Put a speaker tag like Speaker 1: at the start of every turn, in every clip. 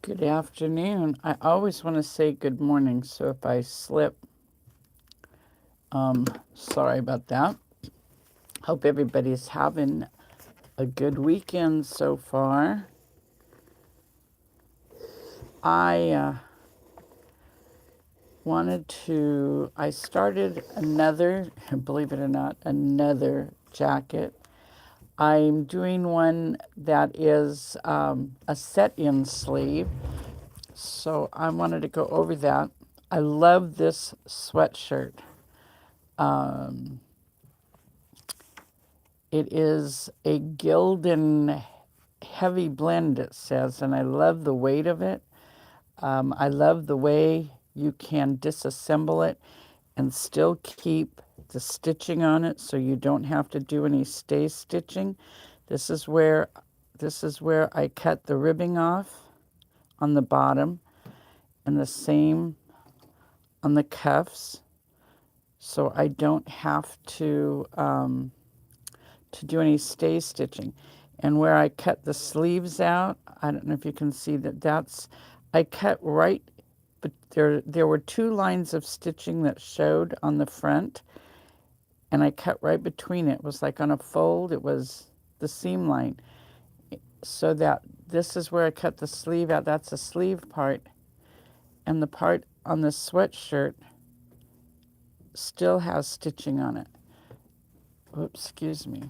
Speaker 1: Good afternoon. I always want to say good morning, so if I slip, sorry about that. Hope everybody's having a good weekend so far. I I started another, believe it or not, another jacket. I'm doing one that is a set-in sleeve, so I wanted to go over that. I love this sweatshirt. Um, It is a Gildan heavy blend, it says, and I love the weight of it. I love the way you can disassemble it and still keep the stitching on it so you don't have to do any stay stitching. This is where I cut the ribbing off on the bottom and the same on the cuffs, so I don't have to do any stay stitching. And where I cut the sleeves out, I don't know if you can see I cut right, but there were two lines of stitching that showed on the front, and I cut right between it. It was like on a fold, it was the seam line. So that this is where I cut the sleeve out. That's the sleeve part. And the part on the sweatshirt still has stitching on it. Oops, excuse me.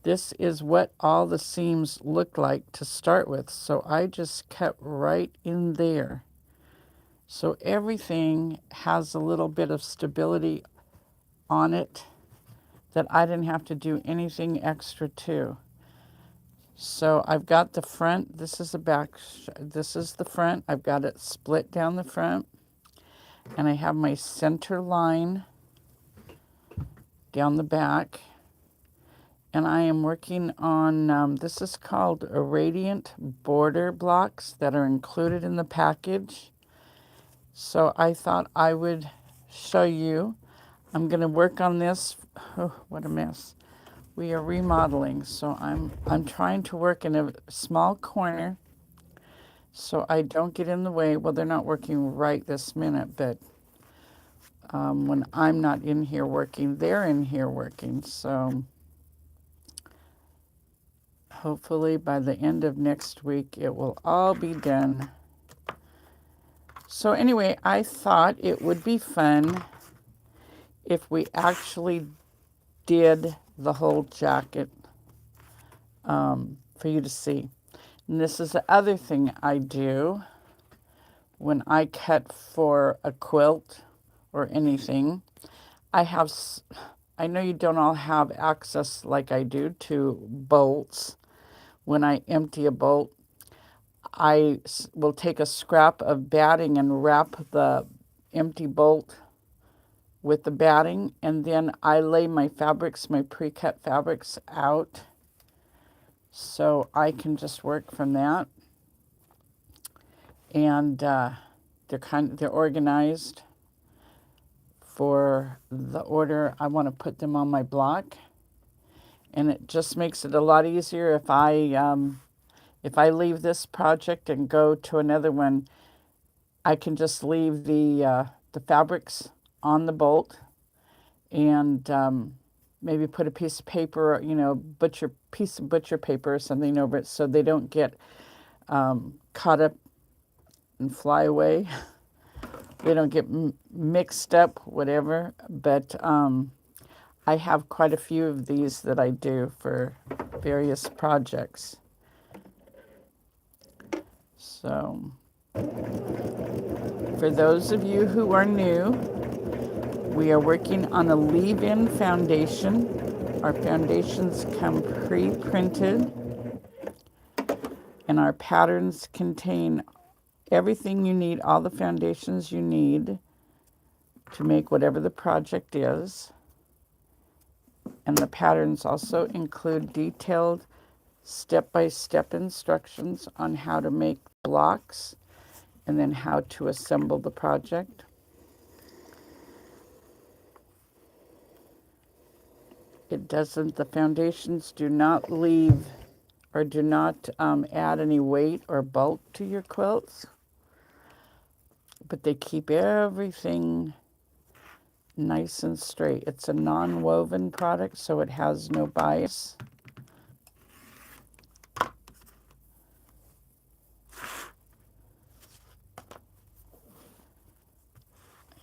Speaker 1: This is what all the seams look like to start with. So I just cut right in there. So everything has a little bit of stability on it that I didn't have to do anything extra to. So I've got the front, this is the back, this is the front. I've got it split down the front. And I have my center line down the back. And I am working on, this is called a radiant border blocks that are included in the package. So I thought I would show you. I'm going to work on this. Oh, what a mess. We are remodeling, so I'm trying to work in a small corner so I don't get in the way. Well, they're not working right this minute, but when I'm not in here working, they're in here working. So hopefully by the end of next week, it will all be done. So anyway, I thought it would be fun if we actually did the whole jacket for you to see. And this is the other thing I do when I cut for a quilt or anything. I know you don't all have access like I do to bolts. When I empty a bolt, I will take a scrap of batting and wrap the empty bolt with the batting, and then I lay my fabrics, my pre-cut fabrics out so I can just work from that. And they're organized for the order I want to put them on my block, and it just makes it a lot easier if I leave this project and go to another one. I can just leave the fabrics on the bolt and maybe put a piece of paper, piece of butcher paper or something over it so they don't get caught up and fly away. They don't get mixed up, whatever. But I have quite a few of these that I do for various projects. So for those of you who are new, we are working on a leave-in foundation. Our foundations come pre-printed, and our patterns contain everything you need, all the foundations you need to make whatever the project is. And the patterns also include detailed step-by-step instructions on how to make blocks and then how to assemble the project. The foundations do not leave or do not add any weight or bulk to your quilts, but they keep everything nice and straight. It's a non-woven product, so it has no bias.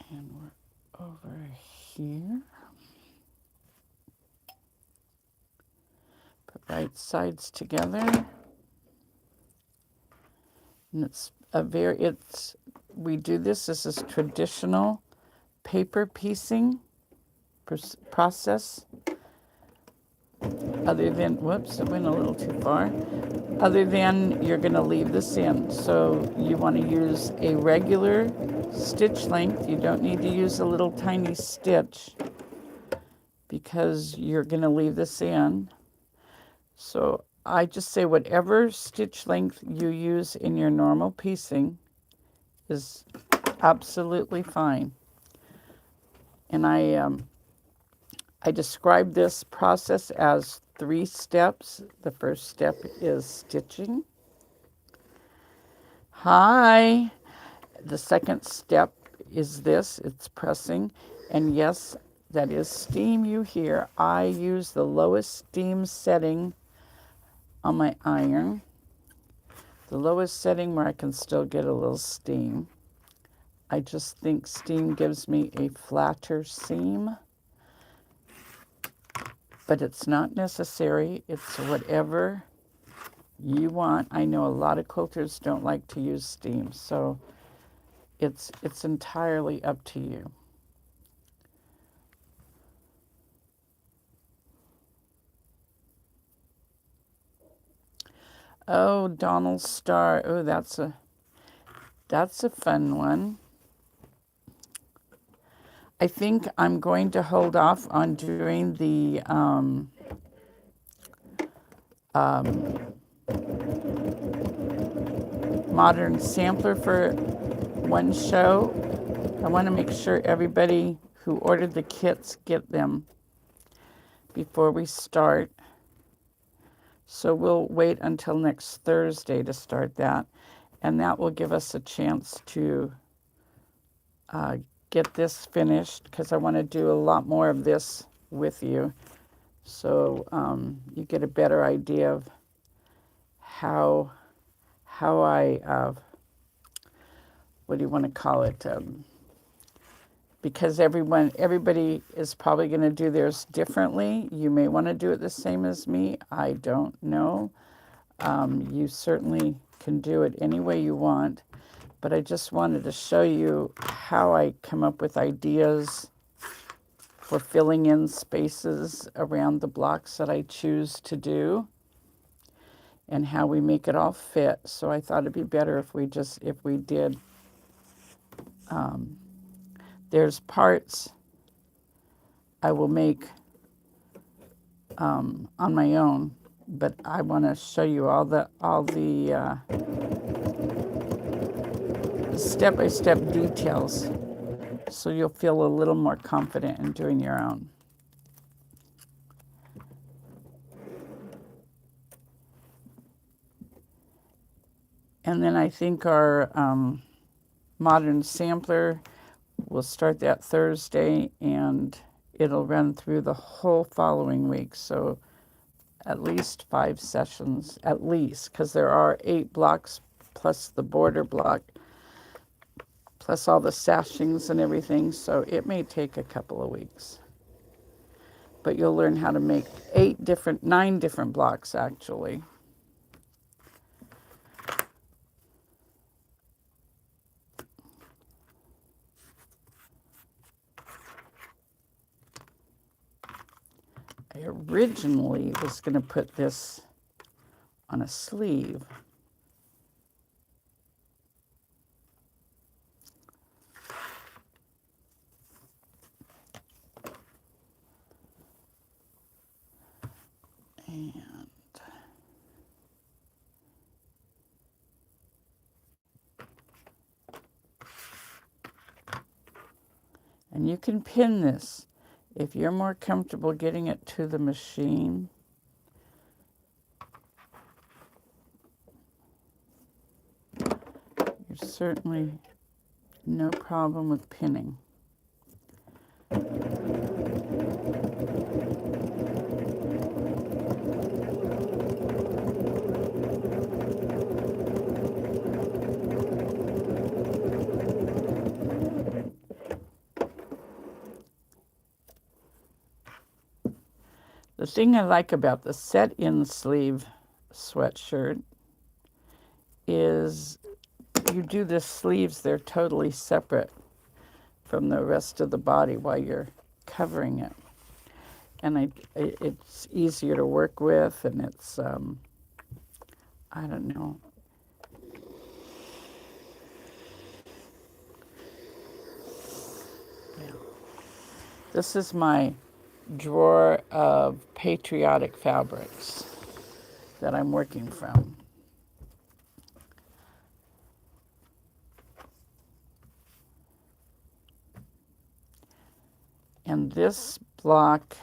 Speaker 1: And we're over here. Put right sides together. And we do this is traditional paper piecing process. Other than, whoops, it went a little too far. Other than you're going to leave this in. So you want to use a regular stitch length. You don't need to use a little tiny stitch because you're going to leave this in. So I just say whatever stitch length you use in your normal piecing is absolutely fine. And I describe this process as 3 steps. The first step is stitching. Hi. The second step is this, it's pressing. And yes, that is steam you hear. I use the lowest steam setting on my iron. The lowest setting where I can still get a little steam. I just think steam gives me a flatter seam. But it's not necessary. It's whatever you want. I know a lot of quilters don't like to use steam, so it's entirely up to you. Oh, Donald Star. Oh, that's a fun one. I think I'm going to hold off on doing the modern sampler for one show. I want to make sure everybody who ordered the kits get them before we start. So we'll wait until next Thursday to start that. And that will give us a chance to get this finished, because I want to do a lot more of this with you. So you get a better idea of how I, what do you want to call it? Because everybody is probably going to do theirs differently. You may want to do it the same as me. I don't know. You certainly can do it any way you want. But I just wanted to show you how I come up with ideas for filling in spaces around the blocks that I choose to do, and how we make it all fit. So I thought it'd be better if we did. There's parts I will make on my own, but I want to show you all the step-by-step details, so you'll feel a little more confident in doing your own. And then I think our modern sampler, we'll start that Thursday, and it'll run through the whole following week. So at least 5 sessions, at least, because there are 8 blocks plus the border block, plus all the sashings and everything. So it may take a couple of weeks. But you'll learn how to make 9 different blocks, actually. I originally was going to put this on a sleeve. And you can pin this if you're more comfortable getting it to the machine. There's certainly no problem with pinning. The thing I like about the set-in sleeve sweatshirt is you do the sleeves, they're totally separate from the rest of the body while you're covering it. And it's easier to work with, and it's, I don't know. Yeah. This is my drawer of patriotic fabrics that I'm working from. And this block,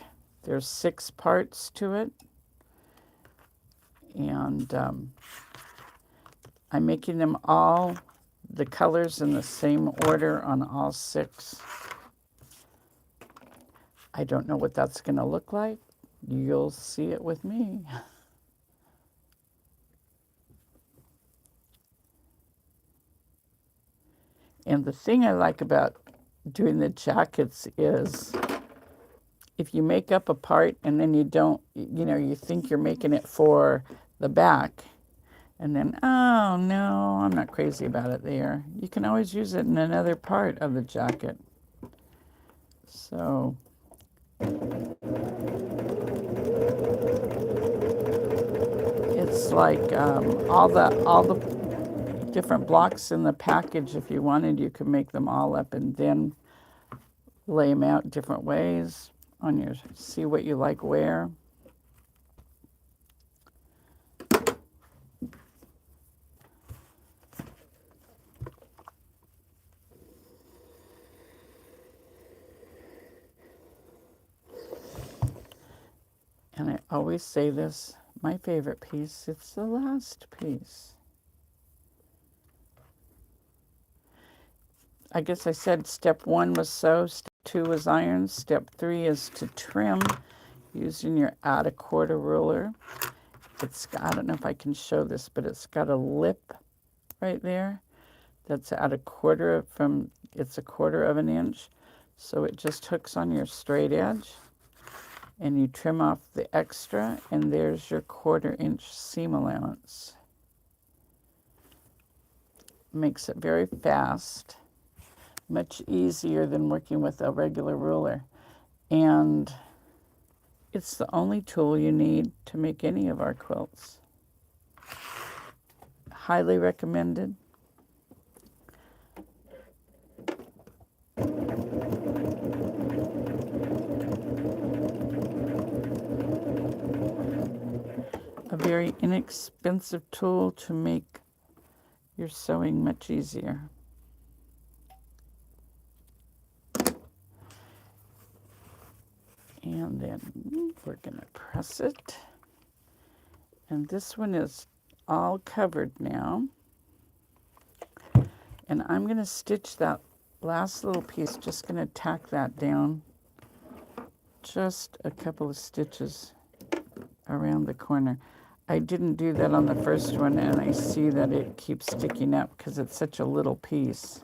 Speaker 1: there's 6 parts to it. And I'm making them all the colors in the same order on all 6. I don't know what that's going to look like. You'll see it with me. And the thing I like about doing the jackets is if you make up a part and then you don't, you think you're making it for the back, and then, oh no, I'm not crazy about it there. You can always use it in another part of the jacket. So it's like all the different blocks in the package. If you wanted, you could make them all up and then lay them out different ways on your, see what you like where. And I always say this, my favorite piece, it's the last piece. I guess I said step 1 was sew, step 2 was iron, step 3 is to trim using your add a quarter ruler. I don't know if I can show this, but it's got a lip right there that's at a quarter it's a quarter of an inch. So it just hooks on your straight edge and you trim off the extra, and there's your 1/4 inch seam allowance. Makes it very fast, much easier than working with a regular ruler. And it's the only tool you need to make any of our quilts. Highly recommended. A very inexpensive tool to make your sewing much easier. And then we're going to press it. And this one is all covered now. And I'm going to stitch that last little piece, just going to tack that down just a couple of stitches around the corner. I didn't do that on the first one, and I see that it keeps sticking up because it's such a little piece.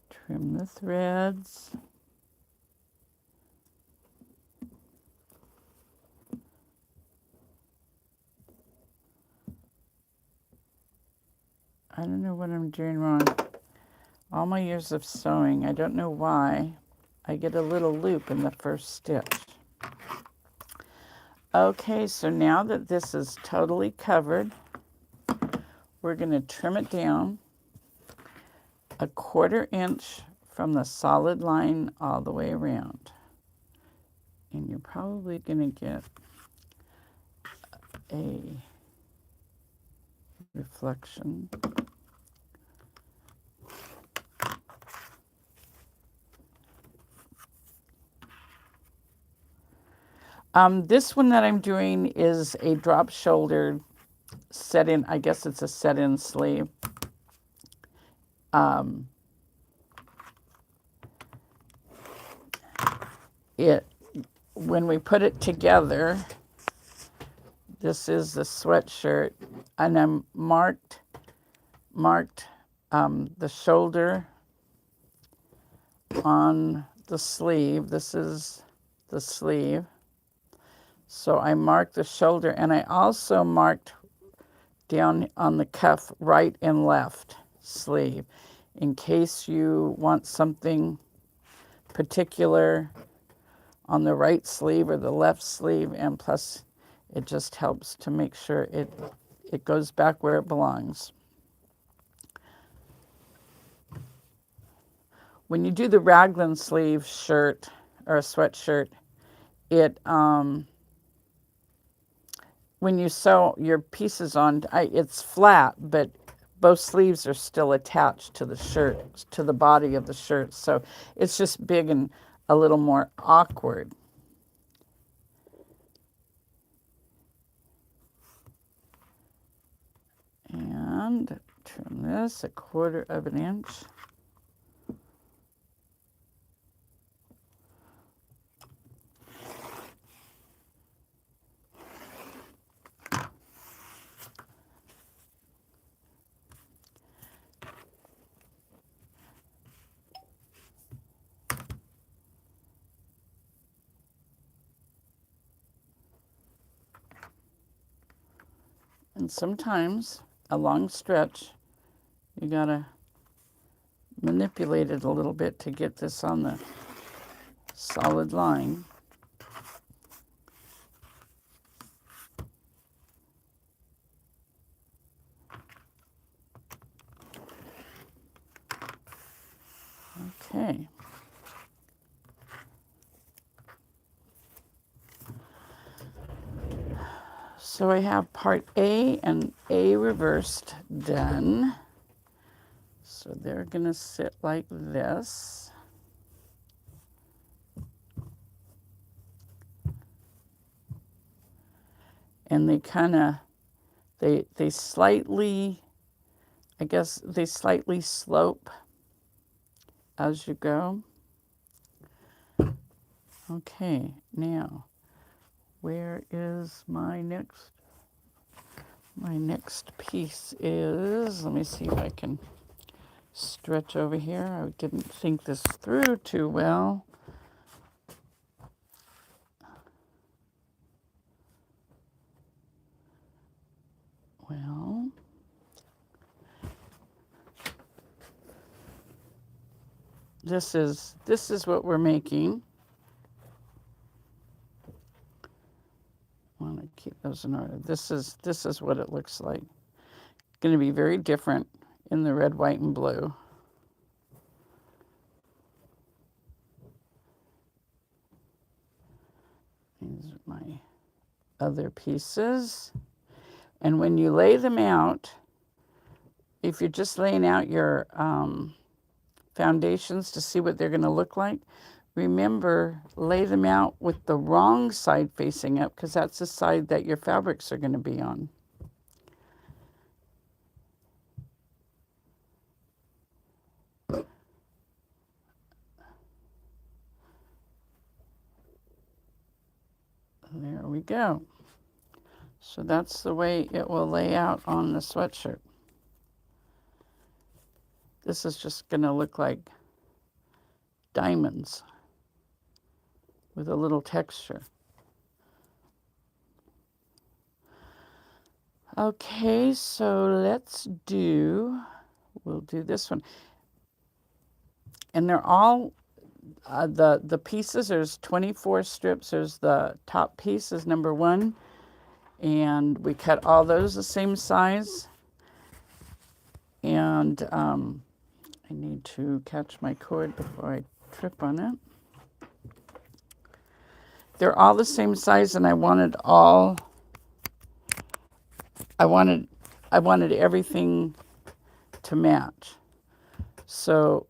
Speaker 1: Trim the threads. I don't know what I'm doing wrong. All my years of sewing, I don't know why, I get a little loop in the first stitch. Okay, so now that this is totally covered, we're going to trim it down a 1/4 inch from the solid line all the way around. And you're probably going to get a reflection. This one that I'm doing is a drop shoulder set-in, I guess it's a set-in sleeve. When we put it together, this is the sweatshirt, and I'm marked the shoulder on the sleeve. This is the sleeve. So I marked the shoulder, and I also marked down on the cuff right and left sleeve in case you want something particular on the right sleeve or the left sleeve, and plus it just helps to make sure it goes back where it belongs. When you do the raglan sleeve shirt or a sweatshirt, when you sew your pieces on, it's flat, but both sleeves are still attached to the shirt, to the body of the shirt. So it's just big and a little more awkward. And trim this 1/4 of an inch. And sometimes a long stretch, you gotta manipulate it a little bit to get this on the solid line. Okay. So I have part A and A reversed done. So they're gonna sit like this. And they kind of, they slightly, I guess they slightly slope as you go. Okay, now, where is my next piece is, let me see if I can stretch over here. I didn't think this through too well. Well, this is what we're making. I want to keep those in order. This is what it looks like. Going to be very different in the red, white, and blue. These are my other pieces. And when you lay them out, if you're just laying out your foundations to see what they're going to look like, remember, lay them out with the wrong side facing up, because that's the side that your fabrics are going to be on. There we go. So that's the way it will lay out on the sweatshirt. This is just going to look like diamonds with a little texture. Okay, so we'll do this one. And they're all, the pieces, there's 24 strips. There's the top piece is number 1. And we cut all those the same size. And I need to catch my cord before I trip on it. They're all the same size, and I wanted everything to match. So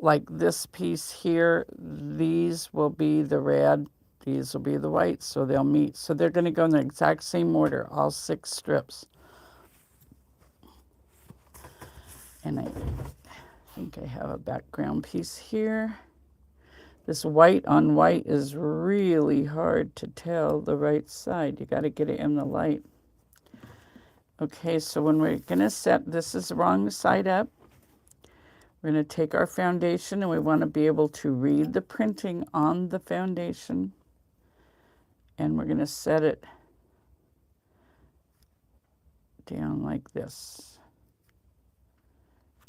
Speaker 1: like this piece here, these will be the red, These will be the whites, so they'll meet. So they're going to go in the exact same order, all 6 strips. And I think I have a background piece here. This white on white is really hard to tell the right side. You got to get it in the light. Okay, so when we're going to set, this is the wrong side up. We're going to take our foundation, and we want to be able to read the printing on the foundation. And we're going to set it down like this.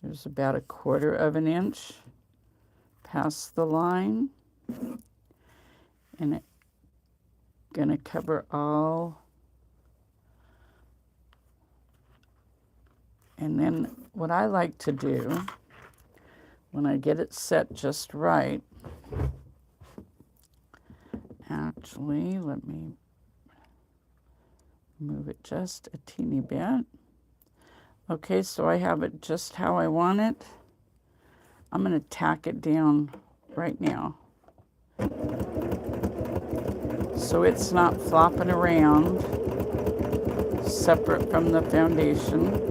Speaker 1: There's about 1/4 of an inch past the line. And it's going to cover all. And then what I like to do, when I get it set just right, actually, let me move it just a teeny bit. Okay, so I have it just how I want it. I'm going to tack it down right now, so it's not flopping around separate from the foundation.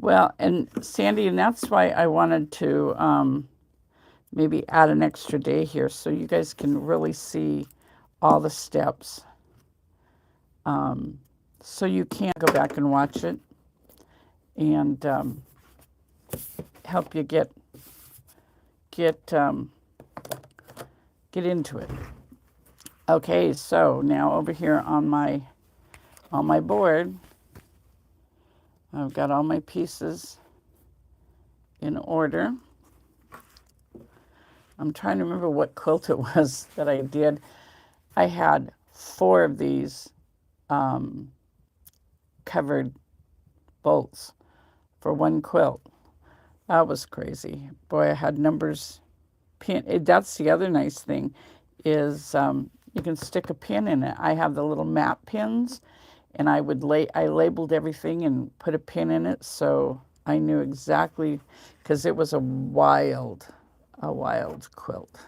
Speaker 1: Well, and Sandy, and that's why I wanted to maybe add an extra day here so you guys can really see all the steps. So you can go back and watch it and help you get into it. Okay, so now over here on my board, I've got all my pieces in order. I'm trying to remember what quilt it was that I did. I had 4 of these covered bolts for one quilt. That was crazy. Boy, I had numbers pin. That's the other nice thing is you can stick a pin in it. I have the little map pins, and I labeled everything and put a pin in it, so I knew exactly, because it was a wild quilt.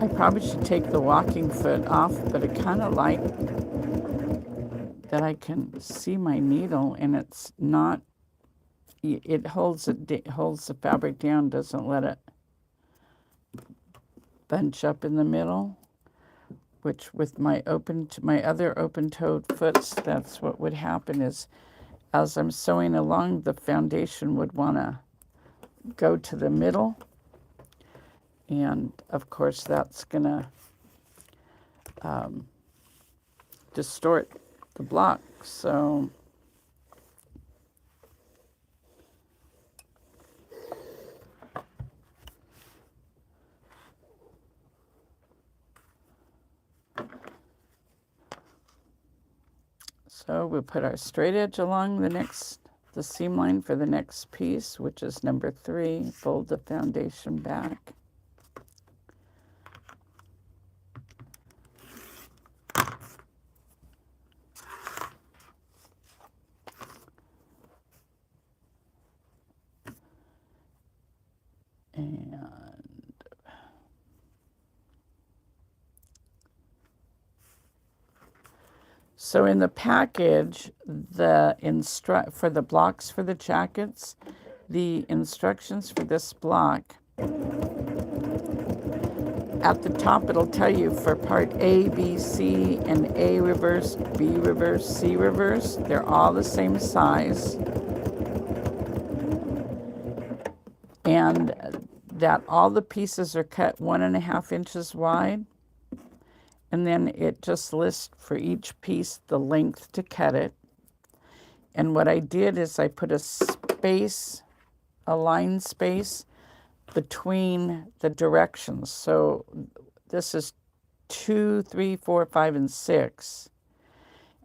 Speaker 1: I probably should take the walking foot off, but I kind of like that I can see my needle, and it's not, it holds the fabric down, doesn't let it bunch up in the middle, which with my other open-toed foots, that's what would happen is as I'm sewing along, the foundation would want to go to the middle. And of course, that's going to distort the block. So we'll put our straight edge along the seam line for the next piece, which is number 3. Fold the foundation back. So in the package, for the blocks for the jackets, the instructions for this block, at the top it'll tell you for part A, B, C, and A reverse, B reverse, C reverse. They're all the same size. And that all the pieces are cut 1.5 inches wide, and then it just lists for each piece the length to cut it. And what I did is I put a space, a line space between the directions. So this is 2, 3, 4, 5, and 6.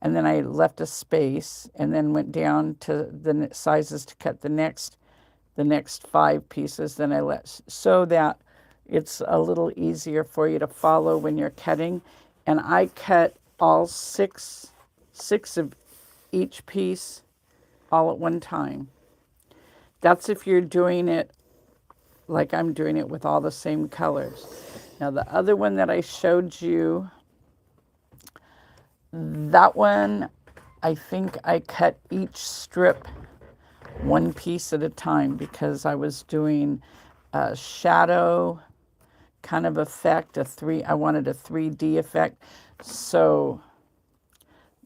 Speaker 1: And then I left a space and then went down to the sizes to cut the next 5 pieces. Then I let, so that it's a little easier for you to follow when you're cutting. And I cut all six of each piece all at one time. That's if you're doing it like I'm doing it with all the same colors. Now the other one that I showed you, that one, I think I cut each strip one piece at a time because I was doing a shadow kind of effect, I wanted a 3D effect. So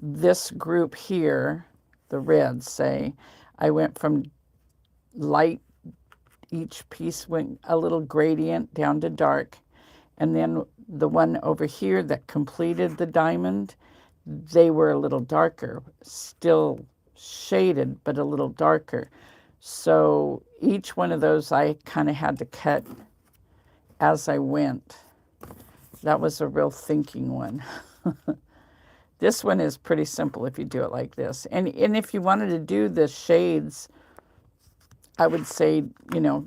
Speaker 1: this group here, the reds say, I went from light, each piece went a little gradient down to dark. And then the one over here that completed the diamond, they were a little darker, still shaded, but a little darker. So each one of those I kind of had to cut as I went. That was a real thinking one. This one is pretty simple if you do it like this. And if you wanted to do the shades, I would say, you know,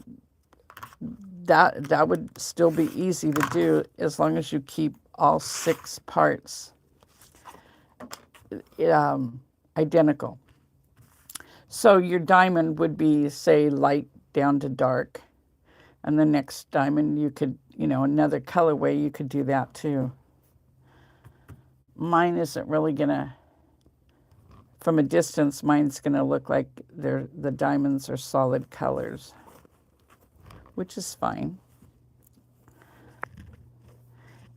Speaker 1: that would still be easy to do as long as you keep all 6 parts identical. So your diamond would be, say, light down to dark. And the next diamond, you could, you know, another colorway, you could do that too. Mine isn't really going to, from a distance, mine's going to look like the diamonds are solid colors, which is fine.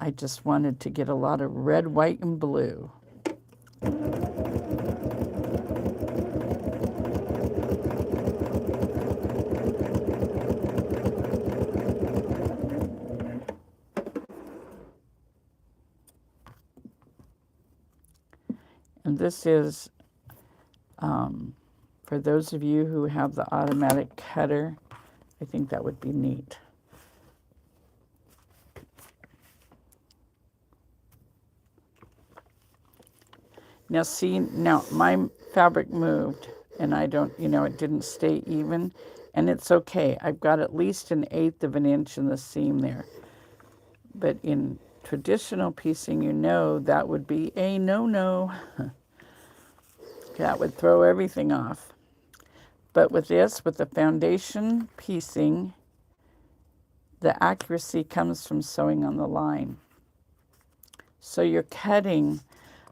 Speaker 1: I just wanted to get a lot of red, white, and blue. And this is, for those of you who have the automatic cutter, I think that would be neat. Now see, now my fabric moved and I don't, you know, it didn't stay even, and it's okay. I've got at least 1/8 of an inch in the seam there. But in traditional piecing, you know, that would be a no-no. That would throw everything off. But with this, with the foundation piecing, the accuracy comes from sewing on the line. So your cutting,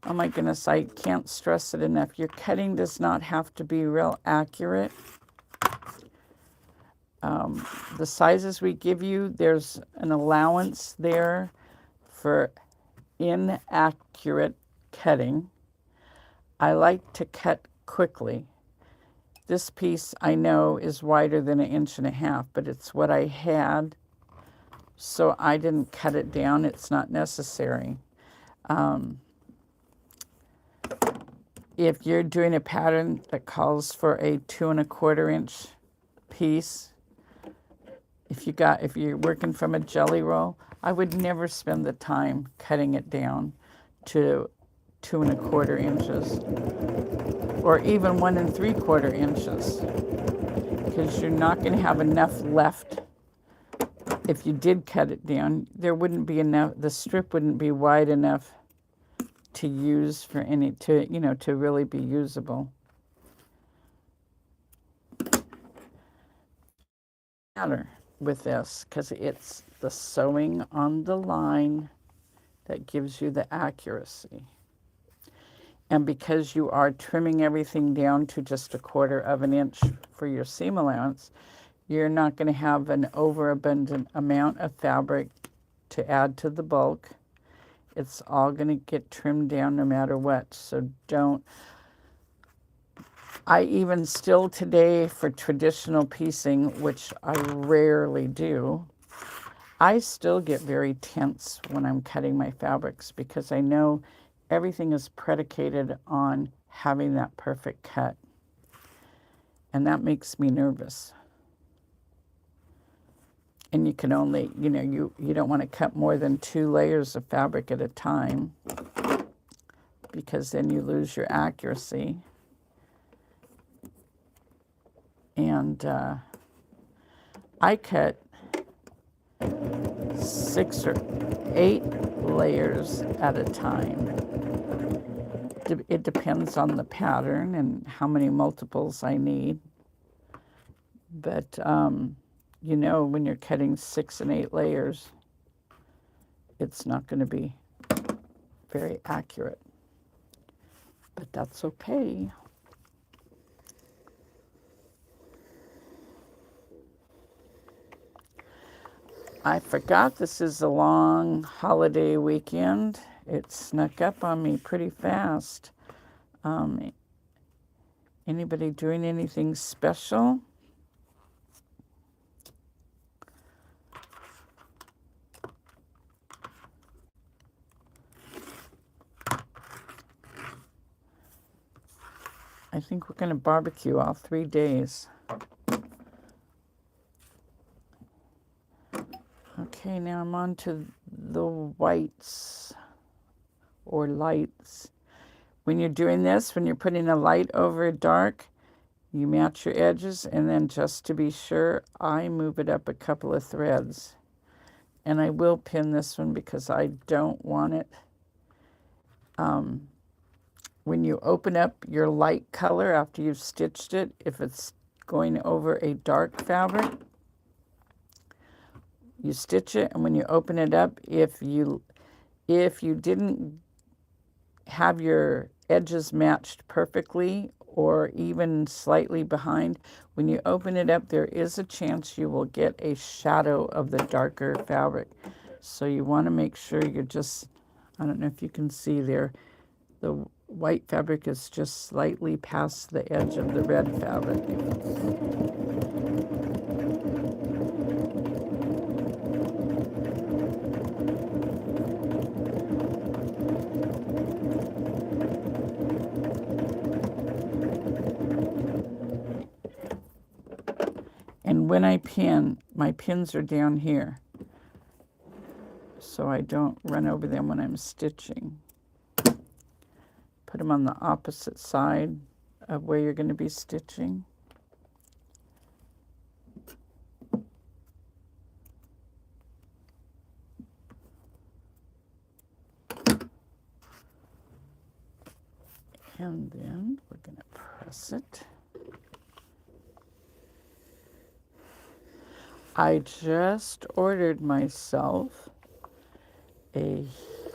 Speaker 1: oh my goodness, I can't stress it enough. Your cutting does not have to be real accurate. The sizes we give you, there's an allowance there for inaccurate cutting. I like to cut quickly. This piece I know is wider than 1.5 inches, but it's what I had, so I didn't cut it down. It's not necessary. If you're doing a pattern that calls for a 2¼ inch piece, if you're working from a jelly roll, I would never spend the time cutting it down to 2¼ inches, or even 1 3/4 inches, because you're not going to have enough left. If you did cut it down, there wouldn't be enough, the strip wouldn't be wide enough to use for any, to really be usable. Matter with this, because it's the sewing on the line that gives you the accuracy. And because you are trimming everything down to just 1/4 inch for your seam allowance, you're not going to have an overabundant amount of fabric to add to the bulk. It's all going to get trimmed down no matter what. So don't, I even still today, for traditional piecing, which I rarely do, I still get very tense when I'm cutting my fabrics because I know everything is predicated on having that perfect cut. And that makes me nervous. And you can only, you don't want to cut more than 2 layers of fabric at a time because then you lose your accuracy. And I cut 6 or 8 layers at a time. It depends on the pattern and how many multiples I need. But, when you're cutting 6 and 8 layers, it's not going to be very accurate. But that's okay. I forgot this is a long holiday weekend. It snuck up on me pretty fast. Anybody doing anything special? I think we're going to barbecue all 3 days. Okay, now I'm on to the whites or lights. When you're doing this, when you're putting a light over a dark, you match your edges, and then just to be sure, I move it up a couple of threads. And I will pin this one because I don't want it. When you open up your light color after you've stitched it, if it's going over a dark fabric, you stitch it, and when you open it up, if you didn't have your edges matched perfectly or even slightly behind, when you open it up, there is a chance you will get a shadow of the darker fabric. So you want to make sure you're just, I don't know if you can see there, the white fabric is just slightly past the edge of the red fabric. And when I pin, my pins are down here, so I don't run over them when I'm stitching. Put them on the opposite side of where you're going to be stitching. And then we're going to press it. I just ordered myself a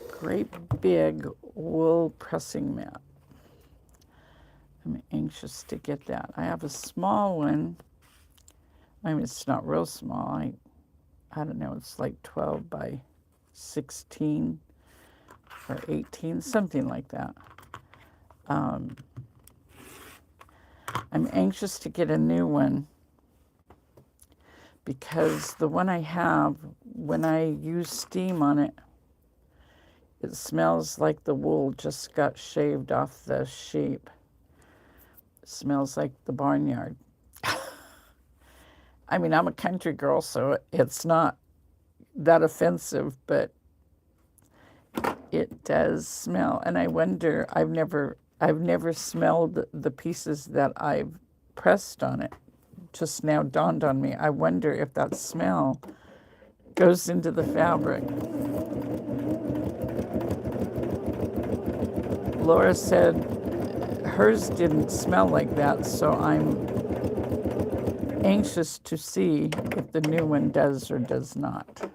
Speaker 1: great big wool pressing mat. I'm anxious to get that. I have a small one. I mean, it's not real small. I don't know, it's like 12 by 16 or 18, something like that. I'm anxious to get a new one because the one I have, when I use steam on it, it smells like the wool just got shaved off the sheep. It smells like the barnyard. I mean, I'm a country girl, so it's not that offensive, but it does smell. And I wonder, I've never smelled the pieces that I've pressed on it. Just now dawned on me. I wonder if that smell goes into the fabric. Laura said hers didn't smell like that, so I'm anxious to see if the new one does or does not.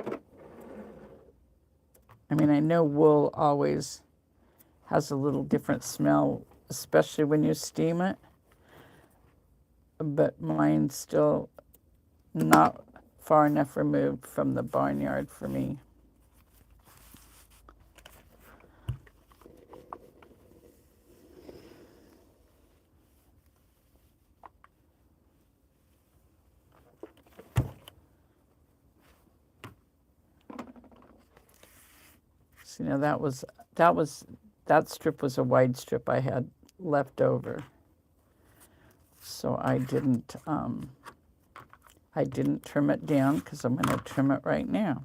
Speaker 1: I mean, I know wool always has a little different smell, especially when you steam it, but mine's still not far enough removed from the barnyard for me. So, that strip was a wide strip I had left over. So I didn't trim it down because I'm going to trim it right now.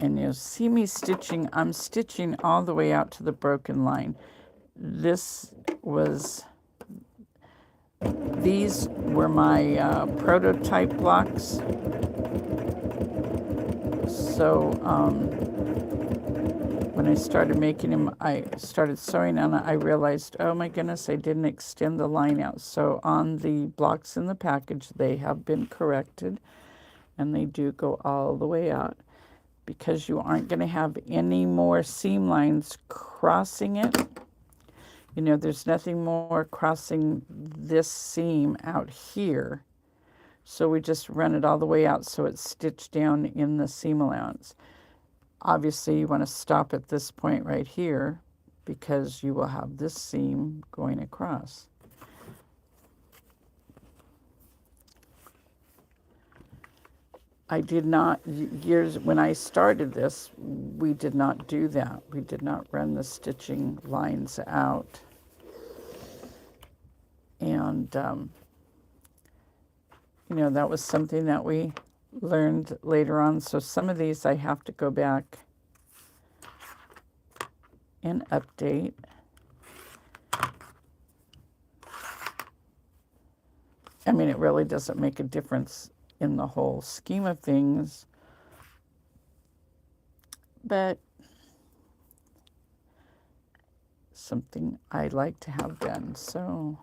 Speaker 1: And you'll see me stitching. I'm stitching all the way out to the broken line. These were my prototype blocks. So when I started making them, I started sewing on it. I realized, oh my goodness, I didn't extend the line out. So on the blocks in the package, they have been corrected, and they do go all the way out, because you aren't going to have any more seam lines crossing it. You know, there's nothing more crossing this seam out here. So we just run it all the way out so it's stitched down in the seam allowance. Obviously, you want to stop at this point right here because you will have this seam going across. I did not, when I started this, we did not do that. We did not run the stitching lines out. And, you know, that was something that we learned later on. So some of these I have to go back and update. I mean, it really doesn't make a difference in the whole scheme of things, but something I like to have done. So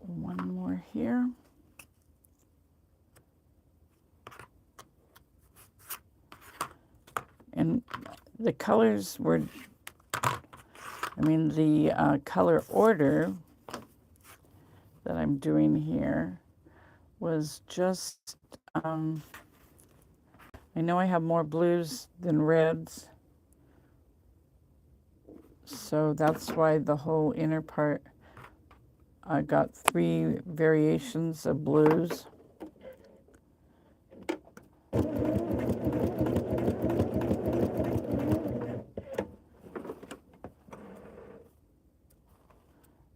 Speaker 1: one more here. And the colors were, the color order that I'm doing here was just, I know I have more blues than reds, so that's why the whole inner part, I got 3 variations of blues. I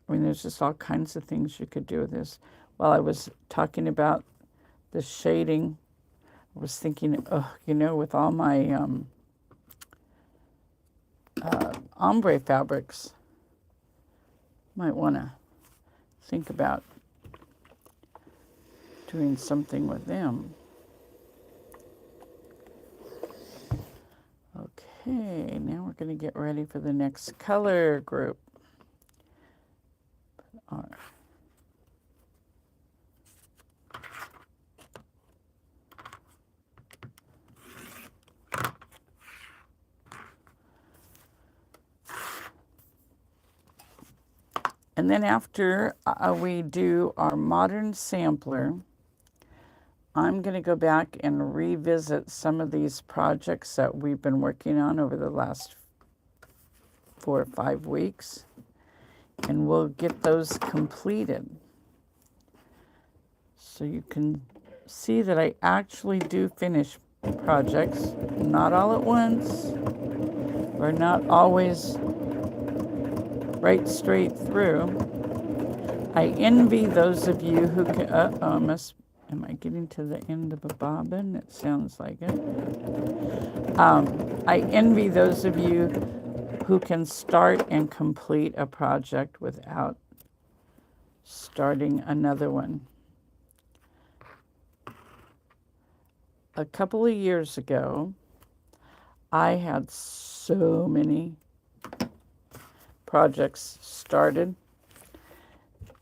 Speaker 1: mean, there's just all kinds of things you could do with this. While I was talking about the shading, I was thinking, you know, with all my ombre fabrics, might want to think about doing something with them. Okay, now we're going to get ready for the next color group. And then after we do our modern sampler, I'm going to go back and revisit some of these projects that we've been working on over the last 4 or 5 weeks, and we'll get those completed. So you can see that I actually do finish projects, not all at once, or not always right straight through. I envy those of you who can, am I getting to the end of a bobbin? It sounds like it. I envy those of you who can start and complete a project without starting another one. A couple of years ago, I had so many projects started,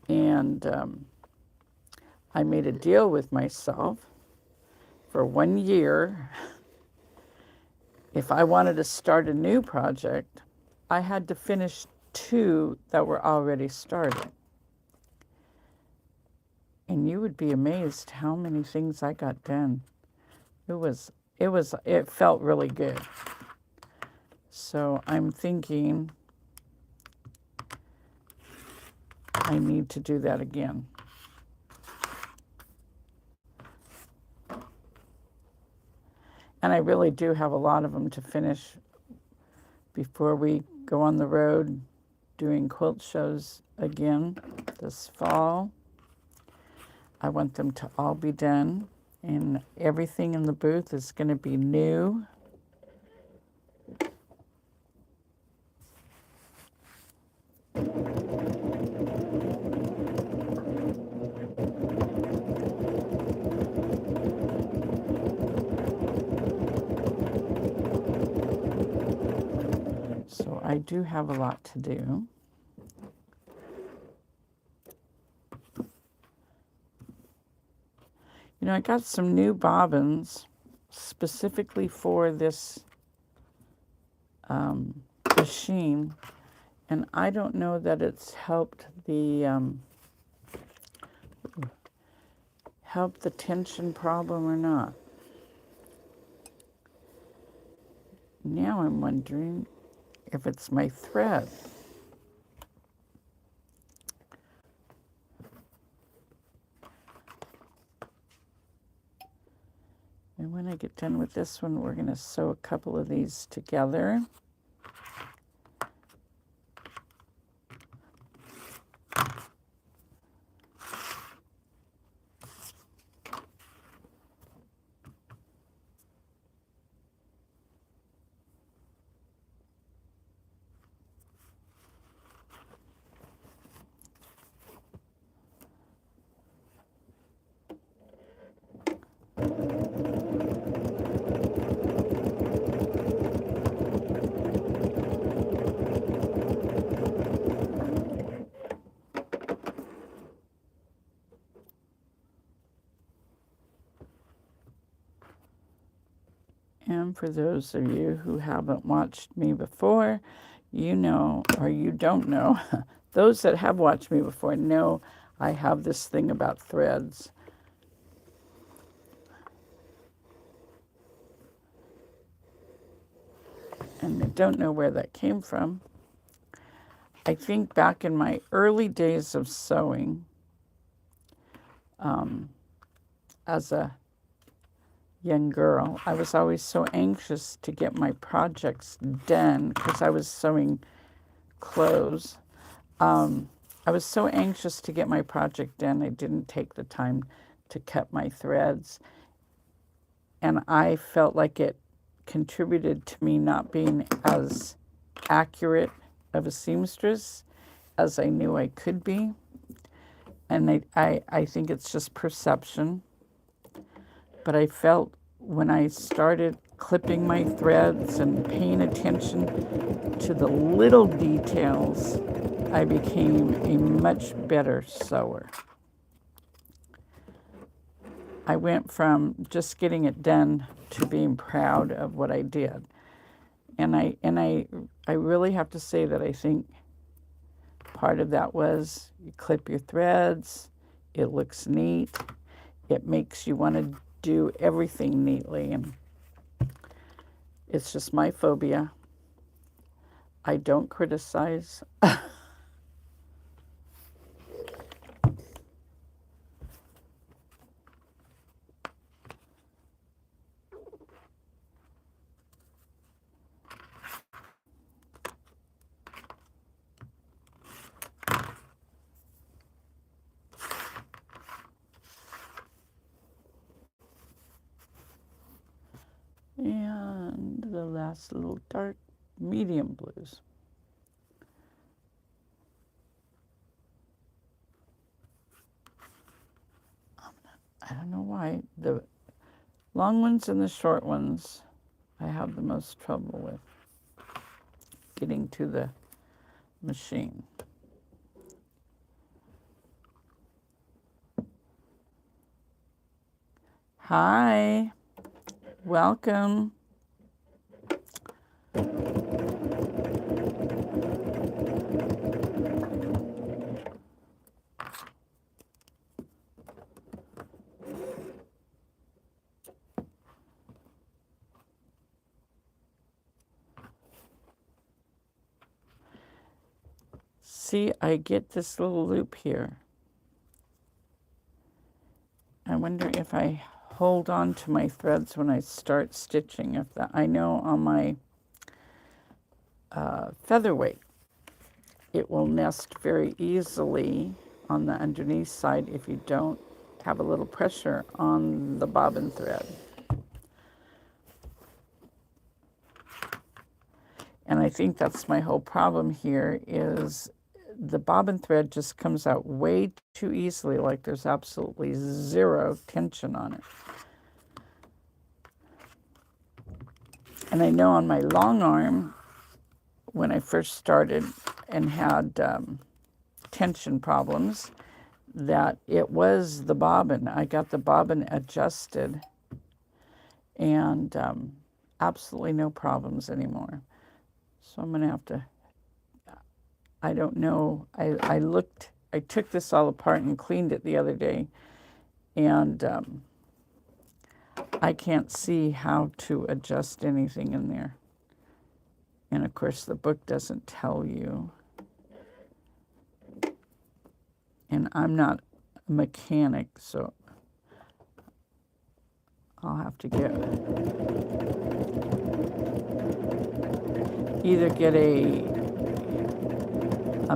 Speaker 1: and I made a deal with myself for 1 year. If I wanted to start a new project, I had to finish 2 that were already started. And you would be amazed how many things I got done. It felt really good. So I'm thinking I need to do that again. And I really do have a lot of them to finish before we go on the road doing quilt shows again this fall. I want them to all be done, and everything in the booth is going to be new. So I do have a lot to do. You know, I got some new bobbins specifically for this machine, and I don't know that it's helped the tension problem or not. Now I'm wondering if it's my thread. And when I get done with this one, we're going to sew a couple of these together. And for those of you who haven't watched me before, you know, or you don't know, those that have watched me before know I have this thing about threads. And I don't know where that came from. I think back in my early days of sewing, as a young girl, I was always so anxious to get my projects done because I was sewing clothes. I was so anxious to get my project done, I didn't take the time to cut my threads. And I felt like it contributed to me not being as accurate of a seamstress as I knew I could be. And I think it's just perception. But I felt when I started clipping my threads and paying attention to the little details, I became a much better sewer. I went from just getting it done to being proud of what I did. And I really have to say that I think part of that was you clip your threads, it looks neat, it makes you want to do everything neatly, and it's just my phobia. I don't criticize. And the last little dark medium blues. don't know why. The long ones and the short ones I have the most trouble with getting to the machine. Hi, welcome. See, I get this little loop here. I wonder if I hold on to my threads when I start stitching. If that, I know on my featherweight, it will nest very easily on the underneath side if you don't have a little pressure on the bobbin thread. And I think that's my whole problem here is the bobbin thread just comes out way too easily, like there's absolutely zero tension on it. And I know on my long arm, when I first started and had tension problems, that it was the bobbin. I got the bobbin adjusted and absolutely no problems anymore. So I'm going to have to, I don't know, I took this all apart and cleaned it the other day, and I can't see how to adjust anything in there. And of course the book doesn't tell you. And I'm not a mechanic, so I'll have to either get a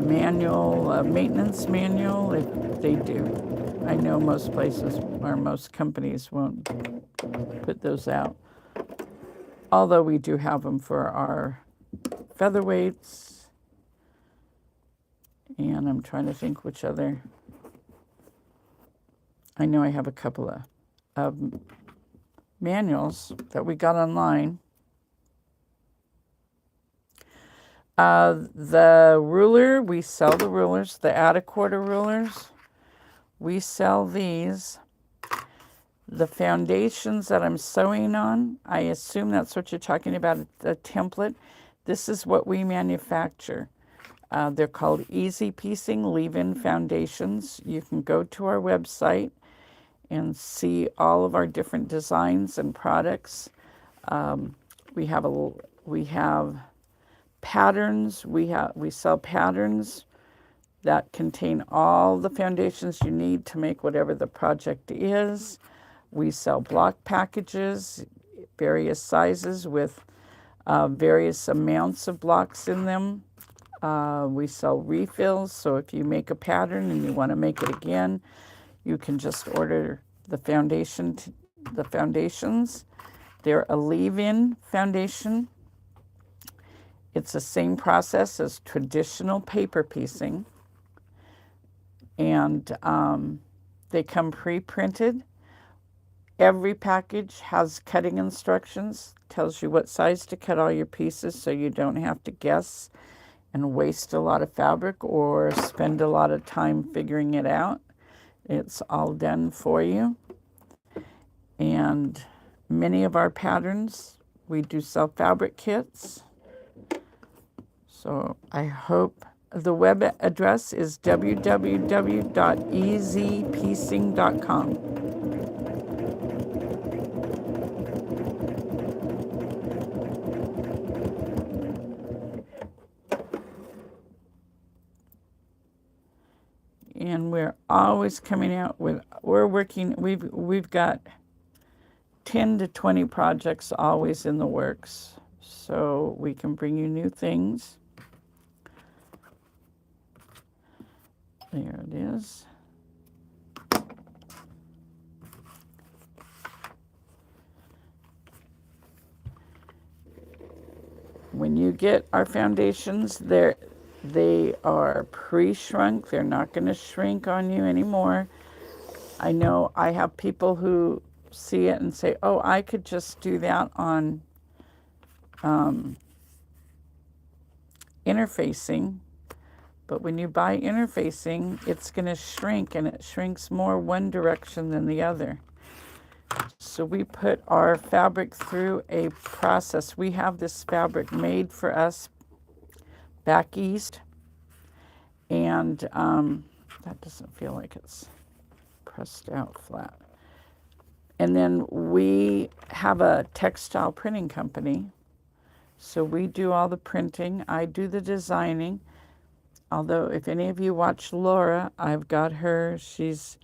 Speaker 1: manual, a maintenance manual, if they do. I know most places or most companies won't put those out. Although we do have them for our featherweights. And I'm trying to think which other. I know I have a couple of manuals that we got online. The ruler, we sell the rulers, the add a quarter rulers. We sell these. The foundations that I'm sewing on, I assume that's what you're talking about, the template. This is what we manufacture. They're called Easy Piecing Leave-In Foundations. You can go to our website and see all of our different designs and products. We have patterns. We sell patterns that contain all the foundations you need to make whatever the project is. We sell block packages, various sizes with various amounts of blocks in them. We sell refills, so if you make a pattern and you want to make it again, you can just order the foundations. They're a leave-in foundation. It's the same process as traditional paper piecing. And they come pre-printed. Every package has cutting instructions, tells you what size to cut all your pieces so you don't have to guess and waste a lot of fabric or spend a lot of time figuring it out. It's all done for you. And many of our patterns, we do sell fabric kits. So I hope the web address is www.easypiecing.com. And we're always coming out with, we've got 10 to 20 projects always in the works. So we can bring you new things. There it is. When you get our foundations, they are pre-shrunk. They're not going to shrink on you anymore. I know I have people who see it and say, oh, I could just do that on interfacing. But when you buy interfacing, it's going to shrink, and it shrinks more one direction than the other. So we put our fabric through a process. We have this fabric made for us back east, and that doesn't feel like it's pressed out flat. And then we have a textile printing company. So we do all the printing. I do the designing. Although if any of you watch Laura, I've got her. She's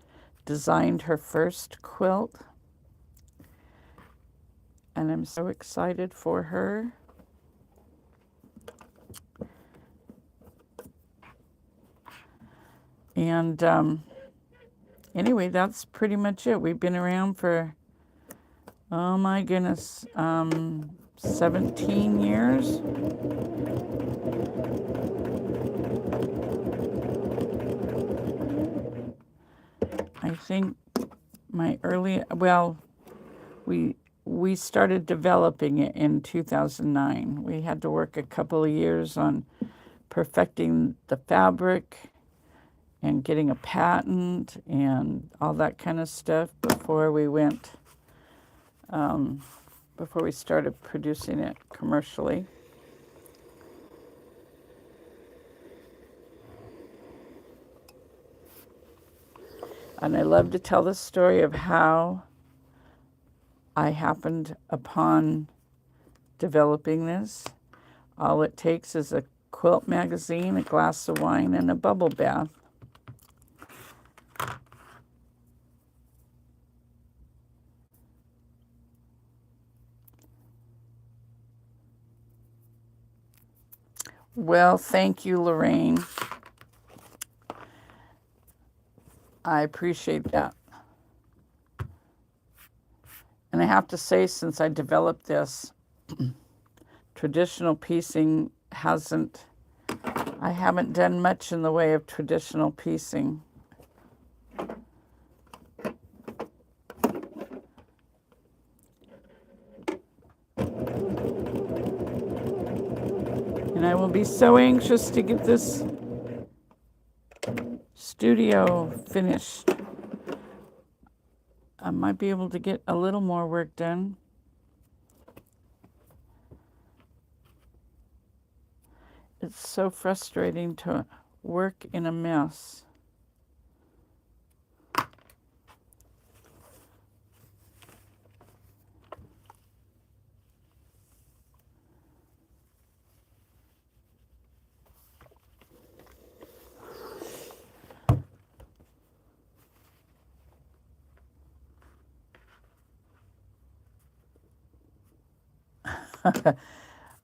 Speaker 1: designed her first quilt. And I'm so excited for her. And anyway, that's pretty much it. We've been around for, oh my goodness, 17 years. I think my early, well, we started developing it in 2009. We had to work a couple of years on perfecting the fabric and getting a patent and all that kind of stuff before we went, before we started producing it commercially. And I love to tell the story of how I happened upon developing this. All it takes is a quilt magazine, a glass of wine, and a bubble bath. Well, thank you, Lorraine. I appreciate that. And I have to say, since I developed this, traditional piecing I haven't done much in the way of traditional piecing. And I will be so anxious to get this studio finished. I might be able to get a little more work done. It's so frustrating to work in a mess.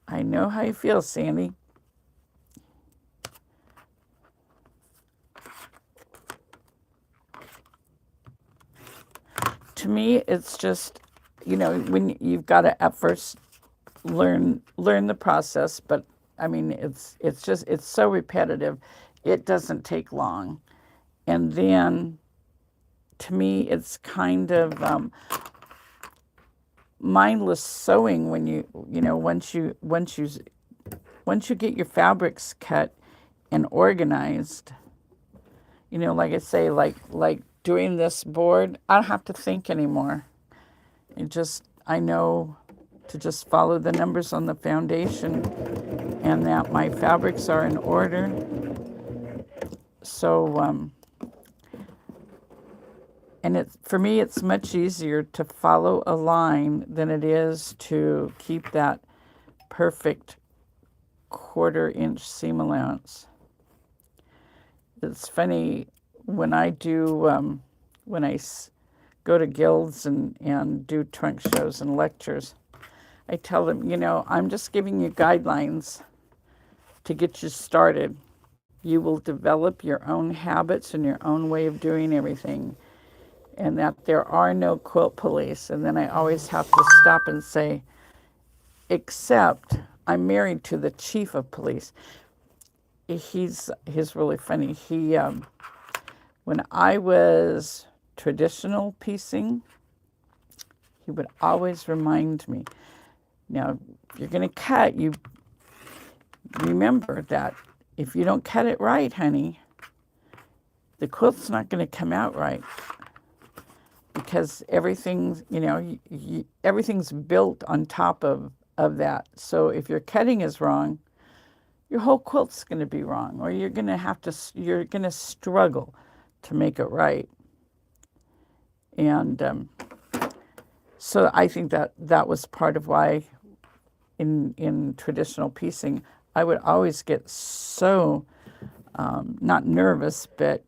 Speaker 1: I know how you feel, Sandy. To me, it's just, when you've got to at first learn the process, but I mean, it's so repetitive. It doesn't take long. And then, to me, it's kind of mindless sewing when once you get your fabrics cut and organized. Like I say, like doing this board, I don't have to think anymore. I know to just follow the numbers on the foundation and that my fabrics are in order. So, and for me, it's much easier to follow a line than it is to keep that perfect 1/4 inch seam allowance. It's funny, when I do, when I go to guilds and do trunk shows and lectures, I tell them, I'm just giving you guidelines to get you started. You will develop your own habits and your own way of doing everything, and that there are no quilt police. And then I always have to stop and say, except I'm married to the chief of police. He's really funny. When I was traditional piecing, he would always remind me, now, if you're going to cut, you remember that if you don't cut it right, honey, the quilt's not going to come out right, because everything's, everything's built on top of that. So if your cutting is wrong, your whole quilt's going to be wrong, or you're going to struggle to make it right. And so I think that was part of why in traditional piecing, I would always get so, not nervous, but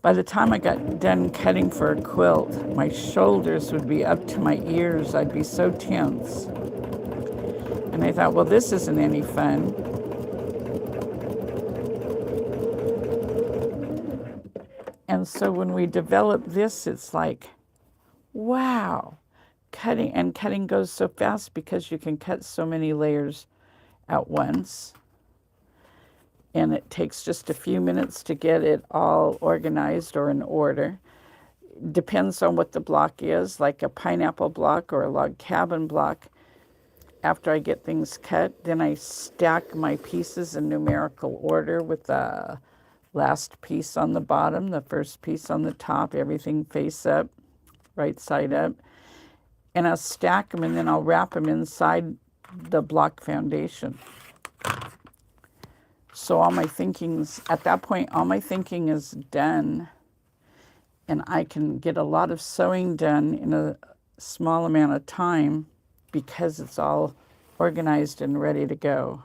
Speaker 1: by the time I got done cutting for a quilt, my shoulders would be up to my ears. I'd be so tense. And I thought, well, this isn't any fun. And so when we develop this, it's like, wow, cutting goes so fast because you can cut so many layers at once. And it takes just a few minutes to get it all organized or in order. Depends on what the block is, like a pineapple block or a log cabin block. After I get things cut, then I stack my pieces in numerical order with the last piece on the bottom, the first piece on the top, everything face up, right side up. And I'll stack them, and then I'll wrap them inside the block foundation. So at that point, all my thinking is done, and I can get a lot of sewing done in a small amount of time because it's all organized and ready to go.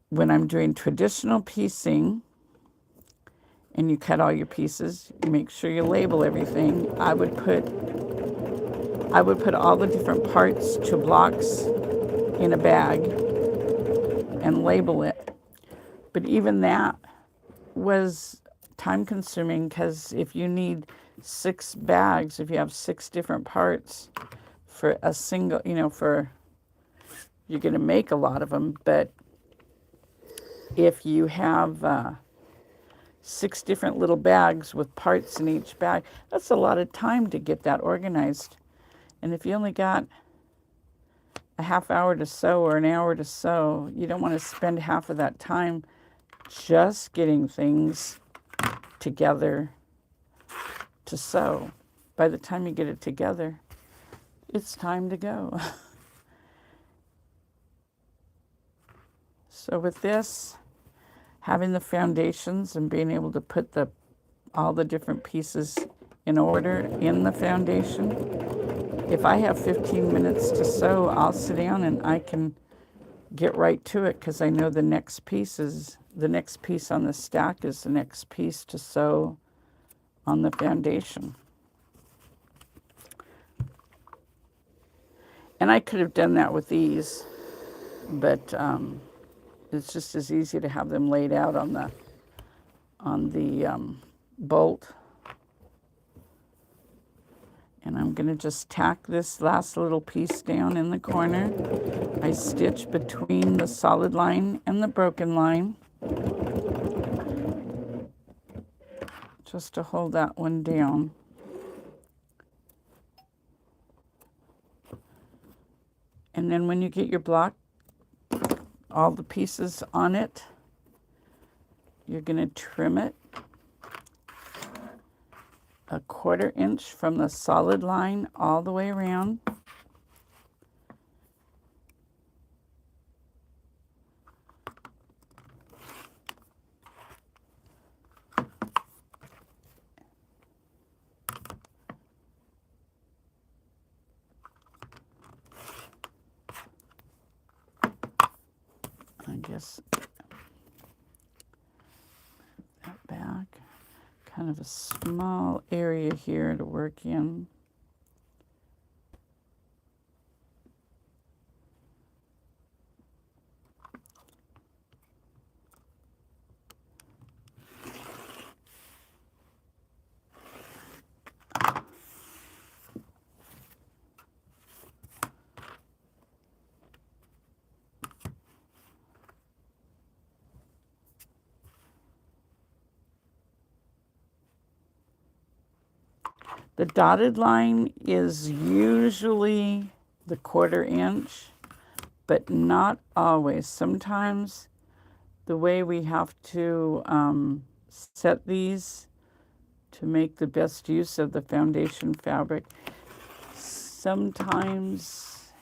Speaker 1: When I'm doing traditional piecing, and you cut all your pieces, you make sure you label everything. I would put all the different parts to blocks in a bag and label it. But even that was time consuming, because if you need 6 bags, if you have 6 different parts for a single, you're going to make a lot of them. But if you have 6 different little bags with parts in each bag, that's a lot of time to get that organized. And if you only got a half hour to sew or an hour to sew, you don't want to spend half of that time just getting things together to sew. By the time you get it together, it's time to go. So with this, having the foundations and being able to put all the different pieces in order in the foundation, if I have 15 minutes to sew, I'll sit down and I can get right to it, because I know the next piece on the stack is the next piece to sew on the foundation. And I could have done that with these, but it's just as easy to have them laid out on the bolt. And I'm going to just tack this last little piece down in the corner. I stitch between the solid line and the broken line, just to hold that one down. And then when you get your block, all the pieces on it, you're going to trim it 1/4 inch from the solid line all the way around. I guess that back. Kind of a small area here to work in. The dotted line is usually the 1/4 inch, but not always. Sometimes the way we have to set these to make the best use of the foundation fabric, sometimes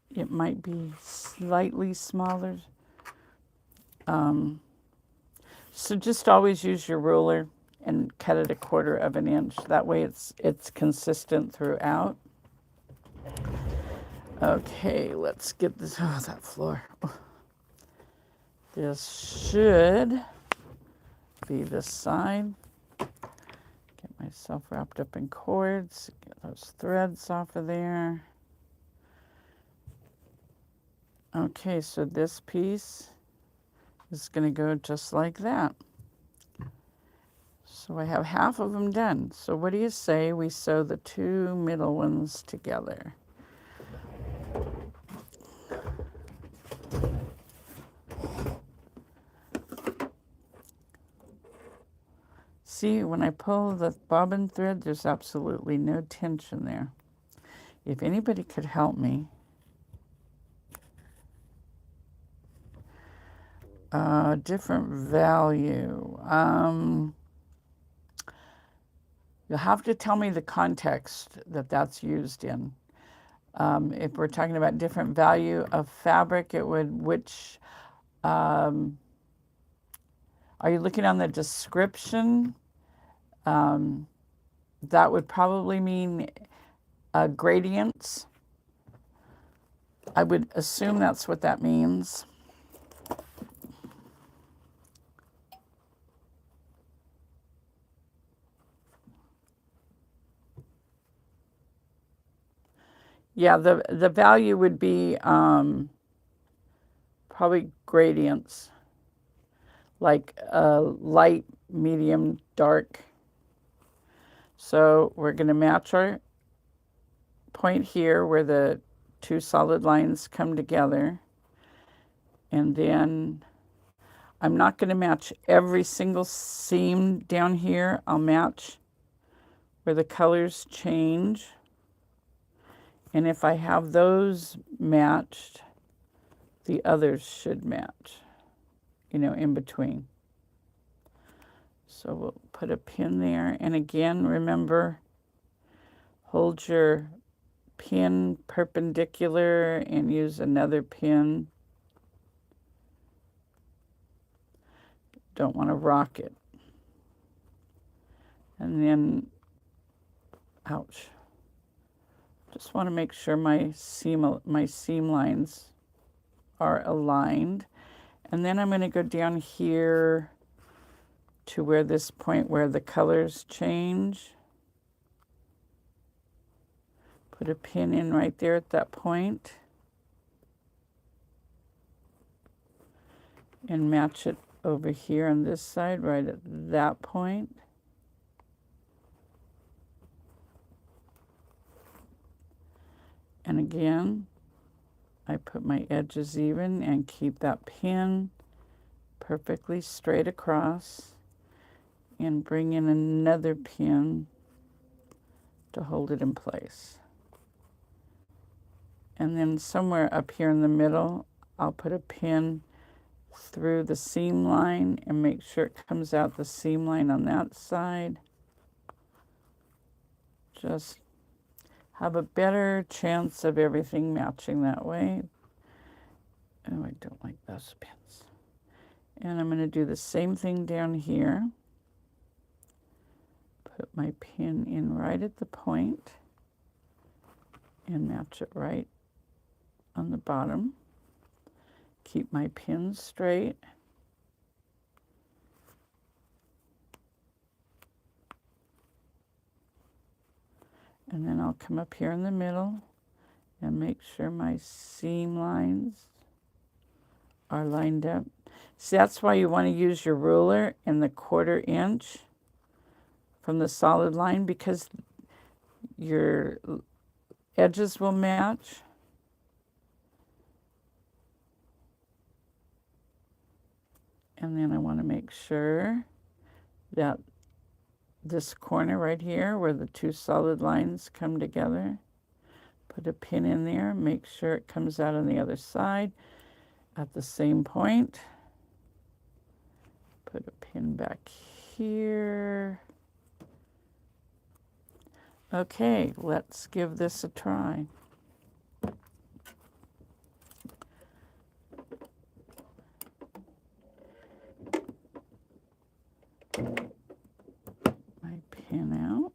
Speaker 1: it might be slightly smaller. So just always use your ruler and cut it a 1/4 of an inch. That way it's consistent throughout. Okay, let's get this. Oh, that floor. This should be this side. Get myself wrapped up in cords. Get those threads off of there. Okay, so this piece is going to go just like that. So I have half of them done. So what do you say we sew the 2 middle ones together? See, when I pull the bobbin thread, there's absolutely no tension there. If anybody could help me. Different value. You'll have to tell me the context that that's used in. If we're talking about different value of fabric, it would, which, are you looking on the description? That would probably mean gradients. I would assume that's what that means. Yeah, the value would be probably gradients, like light, medium, dark. So we're going to match our point here where the 2 solid lines come together. And then I'm not going to match every single seam down here. I'll match where the colors change. And if I have those matched, the others should match, in between. So we'll put a pin there. And again, remember, hold your pin perpendicular and use another pin. Don't want to rock it. And then, ouch. Just want to make sure my seam lines are aligned. And then I'm going to go down here to where this point where the colors change. Put a pin in right there at that point. And match it over here on this side, right at that point. And again, I put my edges even and keep that pin perfectly straight across and bring in another pin to hold it in place. And then somewhere up here in the middle, I'll put a pin through the seam line and make sure it comes out the seam line on that side. Just have a better chance of everything matching that way. Oh, I don't like those pins. And I'm going to do the same thing down here. Put my pin in right at the point and match it right on the bottom. Keep my pin straight. And then I'll come up here in the middle and make sure my seam lines are lined up. See, that's why you want to use your ruler and the 1/4 inch from the solid line, because your edges will match. And then I want to make sure that this corner right here where the two solid lines come together. Put a pin in there, make sure it comes out on the other side at the same point. Put a pin back here. Okay, let's give this a try. My pin out.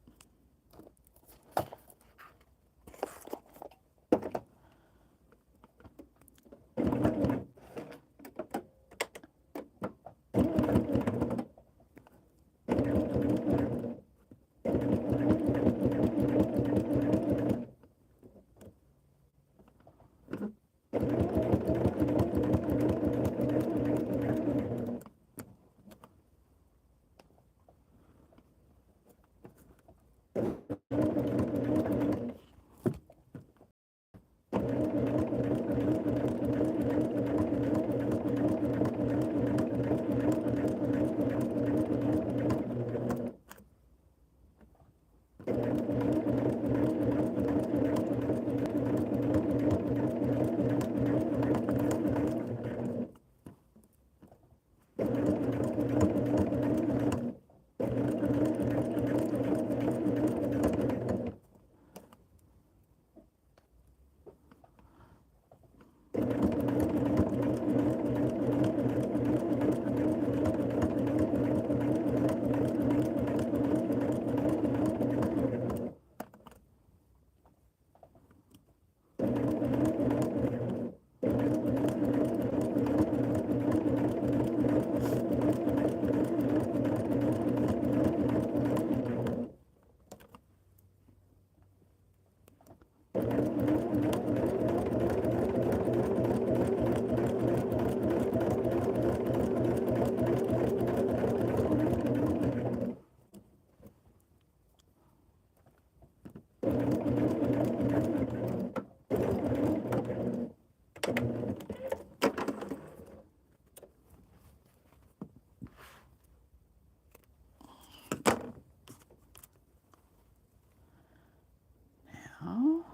Speaker 1: Oh,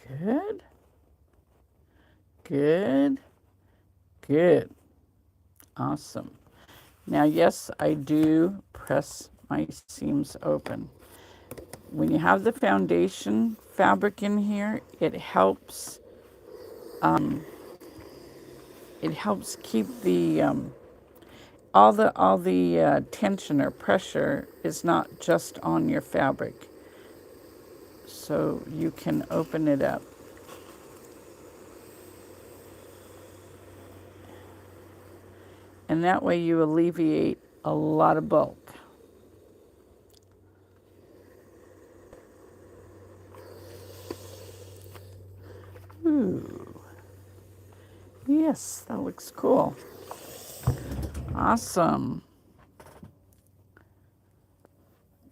Speaker 1: good, good, good. Awesome. Now, yes, I do press my seams open. When you have the foundation fabric in here, it helps keep the all the tension or pressure is not just on your fabric, so you can open it up. And that way you alleviate a lot of bulk. Ooh. Yes, that looks cool. Awesome.